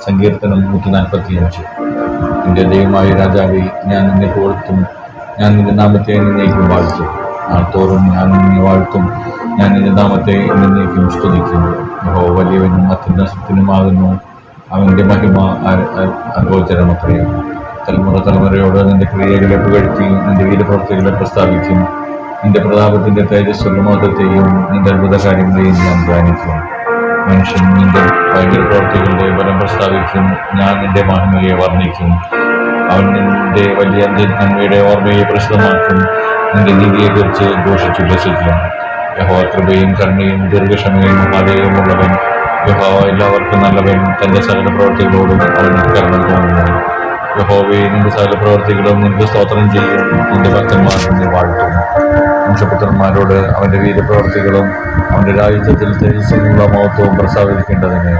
സങ്കീർത്തനം 145. എൻ്റെ ദൈവമായ രാജാവേ, ഞാൻ നിന്നെ പുകഴ്ത്തും, ഞാൻ നിന്റെ നാമത്തെ എന്നേക്കും വാഴ്ത്തും. നാൾത്തോറും ഞാൻ നിന്നെ വാഴ്ത്തും, ഞാൻ നിന്റെ നാമത്തെ എന്നേക്കും സ്തുതിക്കും. യഹോവ വലിയവനും അത്യുന്നതനുമാകുന്നു, അവൻ്റെ മഹിമ അഗോചരമത്രേ. തലമുറ തലമുറയോട് നിന്റെ ക്രിയകളെ പുകഴ്ത്തി നിന്റെ വീരപ്രവൃത്തികളെ പ്രസ്താവിക്കും. നിന്റെ പ്രതാപത്തിന്റെ തേജസ്സുള്ള മഹത്വത്തെയും നിന്റെ അത്ഭുത കാര്യങ്ങളെയും ഞാൻ ധ്യാനിക്കും. മനുഷ്യൻ നിന്റെ ഭയങ്കര പ്രവൃത്തികളുടെ ബലം പ്രസ്താവിക്കും, ഞാൻ നിന്റെ മഹിമയെ വർണ്ണിക്കും. അവൻ നിന്റെ വലിയ നന്മയുടെ ഓർമ്മയെ പ്രസിദ്ധമാക്കും, നിന്റെ നീതിയെക്കുറിച്ച് ഘോഷിച്ചുല്ലസിക്കും. യഹോവ കൃപയും കരുണയും ദീർഘക്ഷമയും മഹാദയവുമുള്ളവൻ. യഹോവ എല്ലാവർക്കും നല്ലവൻ, തന്റെ സകല പ്രവൃത്തികളോടും അവന് കരുണ തോന്നുന്നു. യഹോവേ, നിന്റെ സകല പ്രവൃത്തികളും നിന്റെ സ്തോത്രം ചെയ്യും, നിന്റെ ഭക്തന്മാർ നിന്നെ വാഴ്ത്തും. മനുഷ്യപുത്രന്മാരോട് അവന്റെ വീരപ്രവൃത്തികളും അവന്റെ രാജ്യത്വത്തിൽ തേജസ്സുള്ള മഹത്വവും പ്രസ്താവിക്കേണ്ടതിന്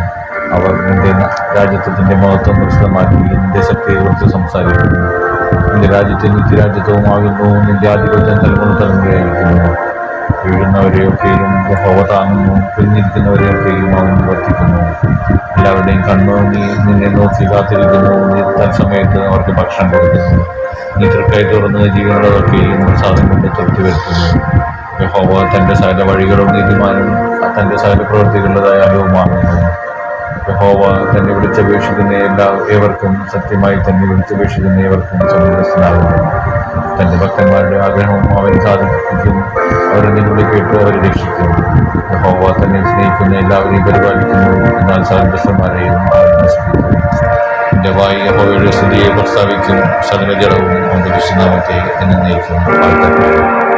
അവർ നിന്റെ രാജ്യത്വത്തിന്റെ മഹത്വം പ്രസിദ്ധമാക്കി നിന്റെ ശക്തിയെക്കുറിച്ച് സംസാരിക്കുന്നു. നിന്റെ രാജ്യത്തിൽ നിത്യരാജ്യത്വമാകുന്നു, നിന്റെ ആധിപത്യം തലമുറ തലമുറയായിരിക്കുന്നു. വീഴുന്നവരെയൊക്കെയും യഹോവ താങ്ങുന്നു, പിന്നിരിക്കുന്നവരെയൊക്കെയും അവൻ വർദ്ധിക്കുന്നു. എല്ലാവരുടെയും കണ്ണു നിന്നെ നോക്കി കാത്തിരിക്കുന്നു, നീ തത്സമയത്ത് അവർക്ക് ഭക്ഷണം കൊടുക്കുന്നു. നീ തൃക്കൈ തുറന്ന് ജീവനുള്ളതൊക്കെയും പ്രസാദം കൊണ്ട് തൃപ്തി വരുത്തുന്നു. യഹോവ തന്റെ സകല വഴികളും നീതിമാനും തന്റെ സകല പ്രവൃത്തികളുടെ ദയാലുവുമാകുന്നു. യഹോവ തന്നെ വിളിച്ചപേക്ഷിക്കുന്ന ഏവർക്കും സത്യമായി തന്നെ വിളിച്ചപേക്ഷിക്കുന്ന ഏവർക്കും സമീപസ്ഥനാകുന്നു. തന്റെ ഭക്തന്മാരുടെ ആഗ്രഹവും അവൻ സാധിപ്പിക്കും. അവരെ നിങ്ങളുടെ കേട്ടു അവരെ രക്ഷിക്കും. യഹോവ തന്നെ സ്നേഹിക്കുന്ന എല്ലാവരെയും പരിപാലിക്കുന്നു, എന്നാൽ സകല ദുഷ്ടന്മാരെയും അവൻ നശിപ്പിക്കും. എന്റെ വായി യഹോവയുടെ സ്തുതിയെ പ്രസ്താവിക്കും, സകല ജഡവും അവന്റെ വിശുദ്ധനാമത്തെ എന്നേക്കും വാഴ്ത്തട്ടെ.